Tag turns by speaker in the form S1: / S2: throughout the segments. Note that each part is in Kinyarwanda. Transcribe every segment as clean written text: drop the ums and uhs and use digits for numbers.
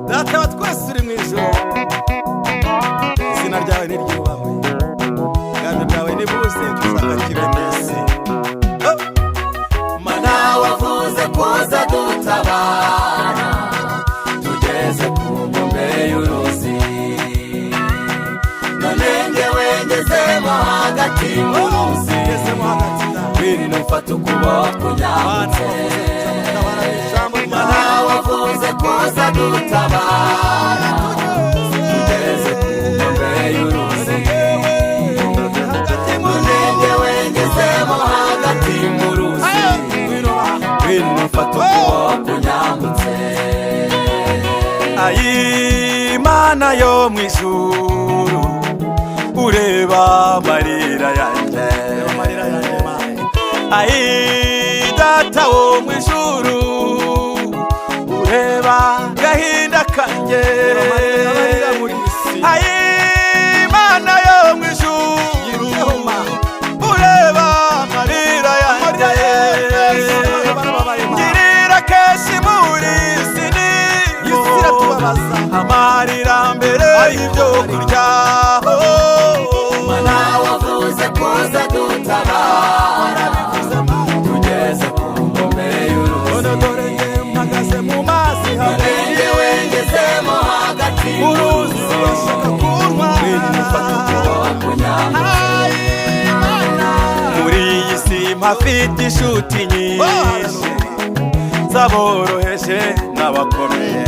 S1: Data wa twese uri mwijuru, izina ryawe niryubahwe, ubwami bwawe nibuze ushaka kibe mw'isi.
S2: Mana wavuze kuza dutabara, tugeze ku nkombe y'uruzi, none njyewe ngezemo hagati mu ruzi, ngwino umfate ukuboko unyambutse. Mana wavuze kuza dutabara, tugeze ku nkombe y'uruzi, none njyewe ngezemo hagati mu ruzi, ngwino umfate ukuboko unyambutse.
S1: Ayi Mana yo mwijuru, ureba amarira yanjye. Ayi Data wo mwijuru, ureba gahinda kanjye. Ayi Mana yo mwijuru, ureba amarira yanjye. Ngirira kenshi muri isi amarira mbere y'ibyo kurya.
S2: Mana wavuze kuza dutabara, tugeze ku nkombe y'uruzi,
S1: dore mpagaze mu mazi
S2: none njyewe ngezemo hagati mu ruzi,
S1: bashaka kuntwara.
S2: ngwino umfate ukuboko unyambutse.
S1: Muri iyi si mpafite inshuti nyinshi, zaboroheje n'abakomeye.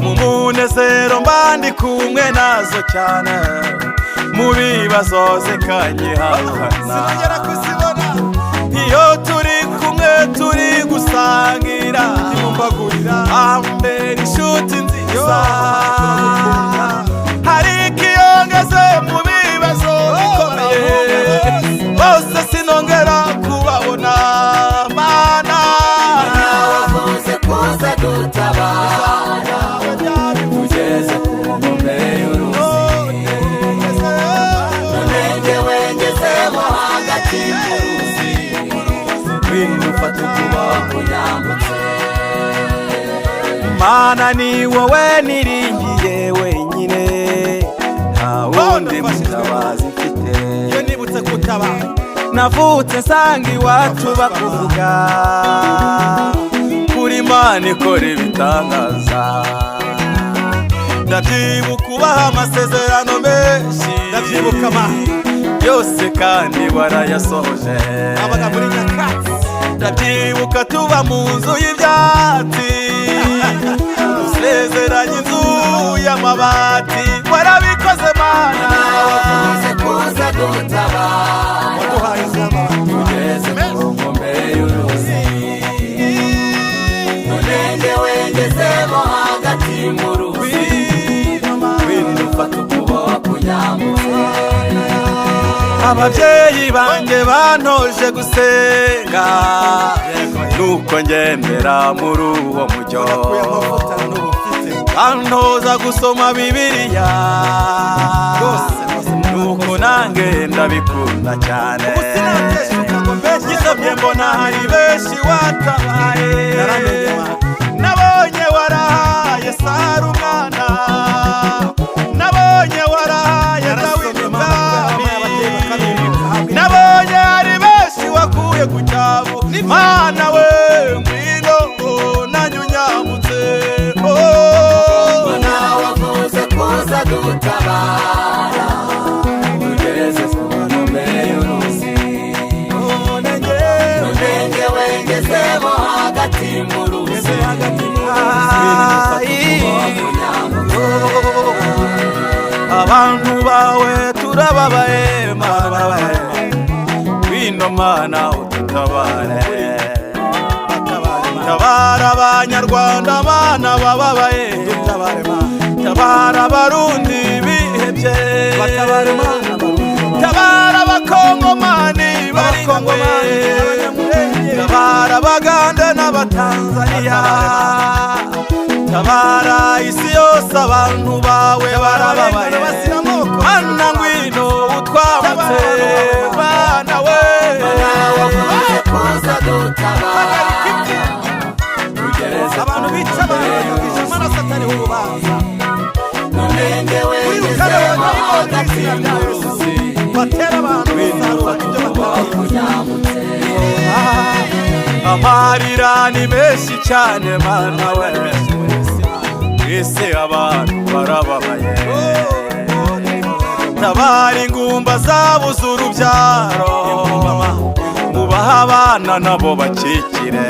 S1: Mu munezero mba ndi kumwe nazo cyane, mu bibazo zikanyihakana. Iyo turi kumwe turi gusangira, ambera inshuti nziza. Hari ikiyongeze mu bibazo bikomeye, bose sinongera kubabona. Mana
S2: wavuze kuza dutabara, tugeze ku nkombe y'uruzi, none njyewe ngezemo hagati mu ruzi, ngwino umfate ukuboko unyambutse.
S1: Mana ni wowe niringiye wenyine, nta wundi mutabazi mfite. Iyo nibutse kutabara, navutse nsanga iwacu bakuvuga, kuri Mana ikora ibitangaza. Ndabyibuka ubaha amasezerano menshi, ndabyibuka yose kandi warayasohoje. Ndabyibuka tuba mu nzu y'ibyatsi, usezeranye inzu y'amabati, warabikoze Mana.
S2: Wavuze kuza dutabara, tugeze ku nkombe y'uruzi, none njyewe ngezemo hagati mu ruzi, ngwino umfate ukuboko unyambutse.
S1: Ababyeyi banjye bantoje gusenga, nuko ngendera muri uwo mujyo. Bantoza gusoma Bibiliya, nuko nange ndabikunda cyane. Gisomye mbona hari benshi watabaye, nabonye warahaye Sara umwana, nabonye warahaye Dawidi umwami, nabonye hari benshi wakuye ku cyavu. Mana we ngwino nanjye unyambutse.
S2: Mana wavuze kuza dutabara, tugeze ku nkombe y'uruzi, none njyewe ngezemo hagati mu ruzi,
S1: abantu bawe turababaye Mana, ngwino Mana udutabare. Tabara abanyarwanda Mana bababaye, tabara abarundi bihebye, tabara abakongomani bari hamwe, tabara abaganda n'abatanzaniya, tabara isi yose abantu bawe barababaye. Mana ngwino utwambutse. menshi cyane mana we, ese abantu barababaye. Tabara ingumba zabuze urubyaro, mubaha abana nabo bakikire.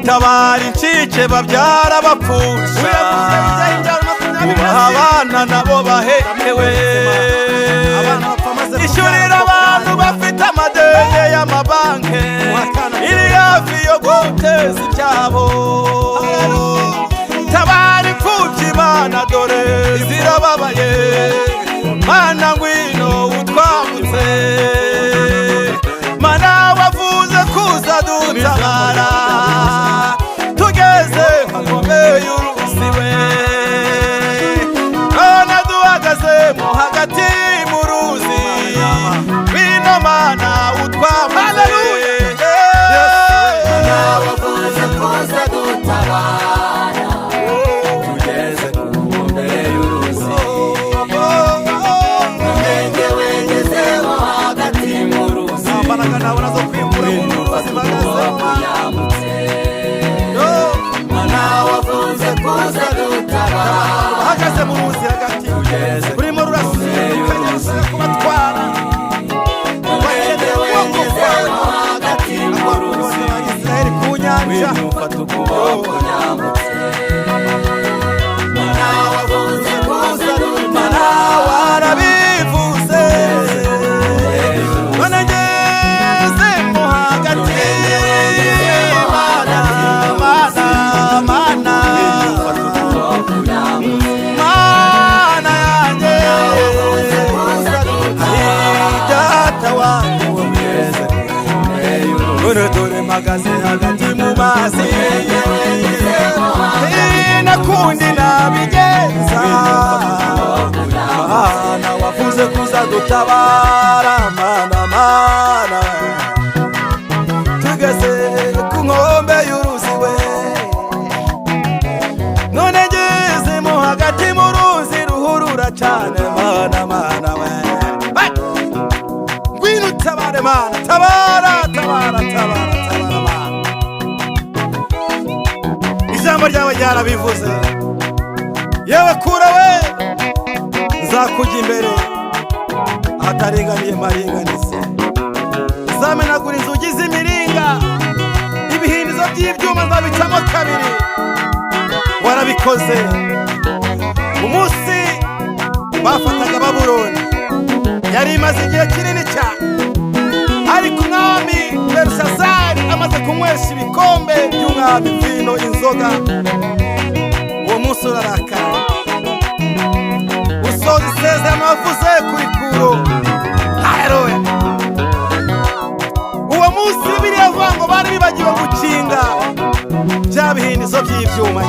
S1: Tabara incike babyara bapfusha, mubaha abana nabo baherewe. Ishyurira abantu bafite amadeni y'amabanki, iri hafi yo guteza ibyabo. Tabara imfubyi mana dore zirababaye, mana ngwino utwambutse. Mana wavuze kuza dutabara, tugeze ku nkombe y'uruzi we. None duhagazemo hagati mu ruzi, ngwino mana utwambutse.
S2: Mana wavuze kuza dutabara, tugeze ku nkombe y'uruzi. Umurenge wengezemo hagati mu ruzi, ngwino ufate ukuboko unyambutse. Mana wavuze kuza dutabara,
S1: Hagaze mu ruzi hagati, urimo rurasikanya kubatwara.
S2: umurenge wengezemo hagati mu ruzi,
S1: Israeli ku nyanja,
S2: ngwino ufate ukuboko unyambutse. Mana wavuze kuza
S1: mana
S2: dutabara,
S1: warabivuze. None ngezemo hagati, mana, mana, mana,
S2: ufate ukuboko unyambutse.
S1: mana yanjye. Data wanjye
S2: Tugeze ku nkombe y'uruzi,
S1: none dore mpagaze hagati mu mazi, nakundi nabigenza. Mana wavuze kuza dutabara, mana, mana, tugeze ku nkombe y'uruzi we. None ngezemo hagati mu ruzi ruhurura cyane, mana, mana we. Hey! Ngwino utabare mana, tabara, tabara, tabara, tabara mana. Ijambo ryawe ryarabivuze, yewe kura we, nzakujya imbere ahataringaniye maringanize. Nzamenagura inzugi z'imiringa, ibihindizo by'ibyuma nzabicamo kabiri. Warabikoze umunsi bafataga Babuloni, yari imaze igihe kinini cyane, ariko umwami Belushazari amaze kunywesha ibikombe by'umwami vino, inzoga, uwo munsi urarakara, usoza isezerano wavuze kuri Kuro. Haleluya! Uwo munsi Bibiliya ivuga ngo bari bibagiwe gukinga bya bihindizo by'ibyuma,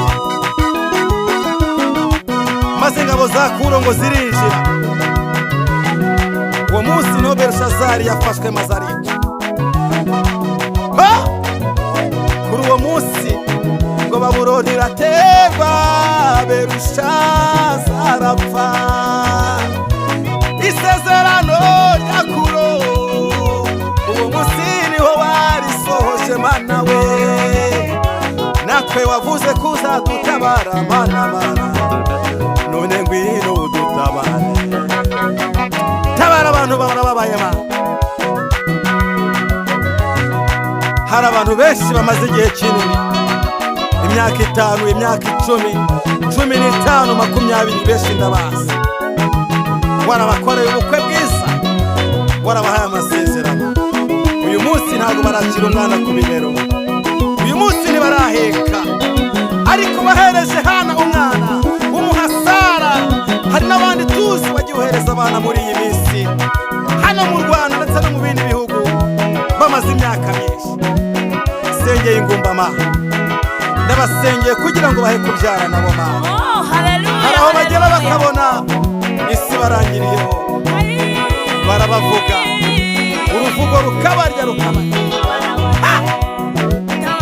S1: maze ingabo za Kuro ngo zirinjira. Uwo munsi niho Belushazari yafashwe maze arica. Kuri uwo munsi ngo Babuloni iraterwa, Belushazari apfa. Isezerano rya Kuro uwo munsi niho warisohoje mana we. Natwe wavuze kuza dutabara, mana, mana, none ngwino udutabare. Tabara abantu barababaye mana. Hari abantu benshi bamaze igihe kinini, imyaka 5, imyaka 10, 15, 20, benshi ndabazi. Warabakoreye ubukwe bwiza, warabahaye amasezerano. Uyu munsi ntabwo barakira umwana ku bibero, uyu munsi ntibaraheka, ariko bahereje Hana umwana w'umuhasara. Hari n'abandi tuzi bagiye uhereza abana muri iyi minsi hano mu Rwanda ndetse no mu bindi bihugu, bamaze imyaka myinshi. Sengeye ingumba mana, ndabasengeye kugira ngo bahe kubyara nabo mana. Hari aho bagera bakabona isi barangiriyeho, barabavuga, uruvugo rukabarya rukabarya.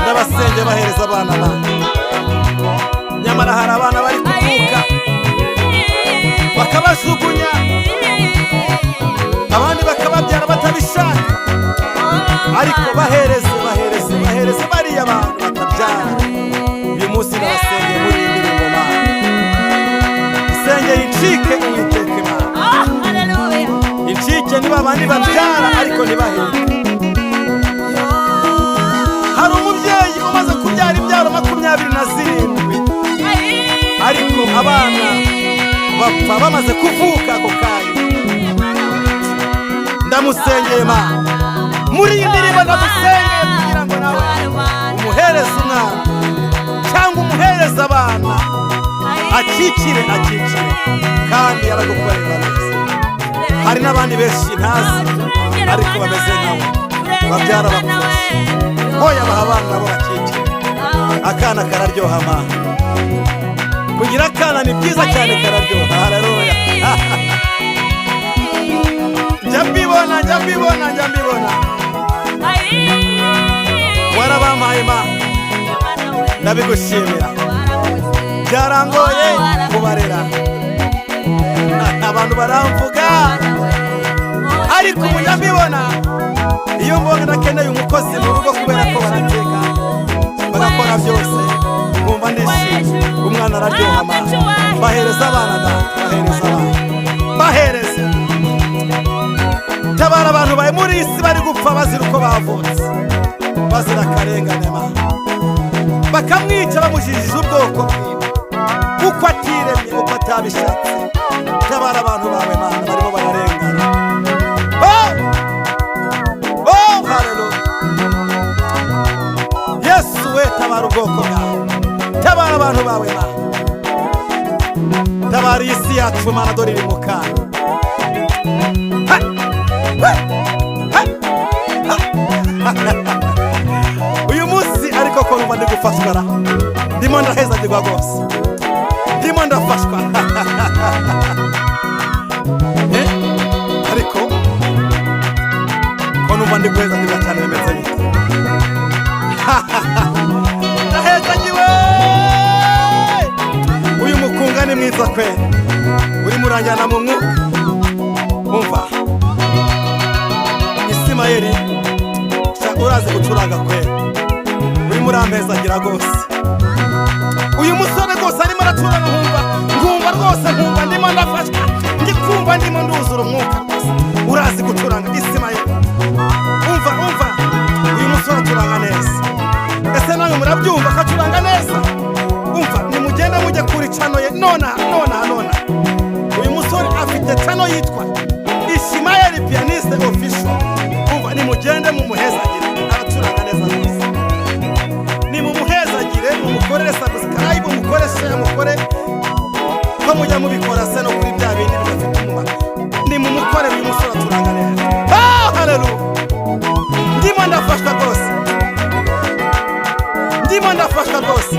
S1: Ndabasengeye bahereza abana mana, nyamara hari abana bari kuvuka bakabajugunya, abandi bakababyara batabishaka, ariko bahereze bahereze bariya bantu batabyara. Uyu munsi ndabasengeye muri iyi ndirimbo Mana, isengeye incike Uwiteka Imana, incike niba abandi babyara ariko ntibaheke. Hari umubyeyi umaze kubyara imbyaro 27 ariko abana bapfa bamaze kuvuka ako kanya. Ndamusengeye Mana, muri iyi ndirimbo ndamusengeye kugira ngo nawe umuhereze umwana cyangwa umuhereze abana, akikire kandi aragukorera neza. Hari n'abandi benshi ntazi ariko bameze nkawe, babyara bapfusha, hoya baha abana nabo bakikire. Akana kararyoha Mana, kugira akana ni byiza cyane, kararyoha. Haleluya. Njya mbibona warabampaye Mana, ndabigushimira. Byarangoye kubarera, abantu baramvuga ariko njya mbibona. Iyo mbonye nakeneye umukozi mu rugo kubera ko barateka bagakora byose, nkumva ndishimye. Umwana araryoha Mana, bahereza abana bahereza. Tabara abantu bari muri isi bari gupfa bazira uko bavutse, bazira akarengane Mana, bakamwica bamujijije ubwoko bwiwe, uko atiremye, uko atabishatse. Tabara abantu bawe Mana barimo bararengana. Haleluya. Yesu we, tabara ubwoko bwawe, tabara abantu bawe Mana, tabara isi yacu Mana, dore iri mu kaga. Uyu munsi ariko ko numva ndi gufashwa, ndimo ndahezagirwa rwose, ndimo ndafashwa. Ariko ko numva ndi guhezagirwa cyane, bimeze bite? Ndahezagiwe. Uyu mukunga ni mwiza kweli, uri muranjyana mu mwuka. Umva Isimayeli, urazi gucuranga kweli, uri murampezagira rwose. Uyu musore rwose arimo aracuranga, nkumva rwose, nkumva ndimo ndafashwa, ndikumva ndimo nduzura umwuka rwose. Urazi gucuranga Isimayeli, umva uyu musore acuranga neza. Ese nawe murabyumva ko acuranga neza? Umva, nimugende mujye kuri channel ye nona. Uyu musore afite channel yitwa Isimayeli Pianiste Official. Umva, nimugende mumuhezagire, aracuranga neza rwose. Nimumuhezagire, mumukorere subscribe, mumukore share, mukore ko mujya mubikora se no kuri bya bindi bidafite umumaro. Nimumukore, uyu musore acuranga neza. Haleluya. Ndimo ndafashwa rwose, ndimo ndafashwa rwose.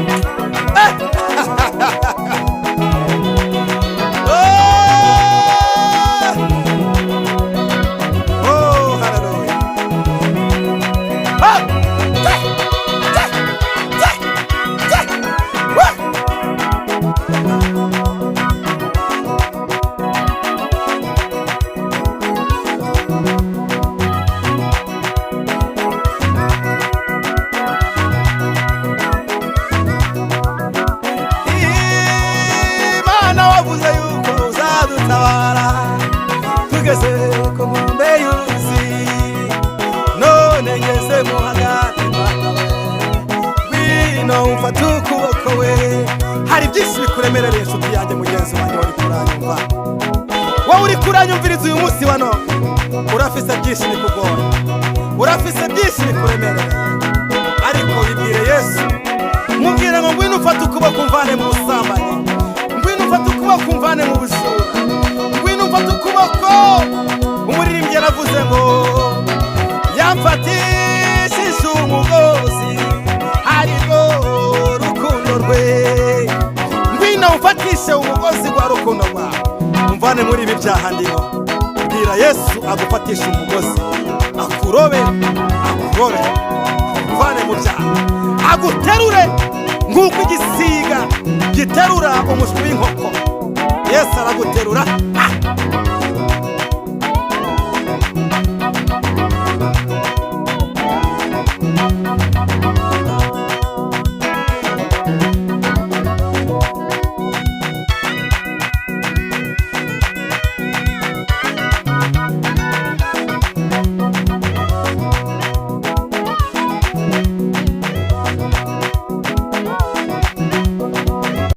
S1: Tugeze ku nkombe y'uruzi, none ngezemo hagati Mana we, ngwino umfate ukuboko we. Hari byinshi bikuremerereye inshuti yanjye, mugenzi wanjye wari kuranyumva, wowe uri kuranyumviriza uyu munsi wa none, urafise byinshi bikugora, urafise byinshi bikuremerereye, ariko bibwire Yesu, mubwire ngo ngwino umfate ukuboko umvane mu busambanyi, ngwino umfate ukuboko umvane mu bujura, ngwino umfate ukuboko. Umuririmbyi yaravuze ngo yamfatishije umugozi, ariko rukundo rwe. Ngwino umfatishe umugozi rwa rukundo rwawe, umvane muri ibi byaha ndimo. Bwira Yesu agufatisha umugozi, akurobe, umvane mu byaha, aguterure nk'uko igisiga giterura umushwi w'inkoko. Yesu araguterura.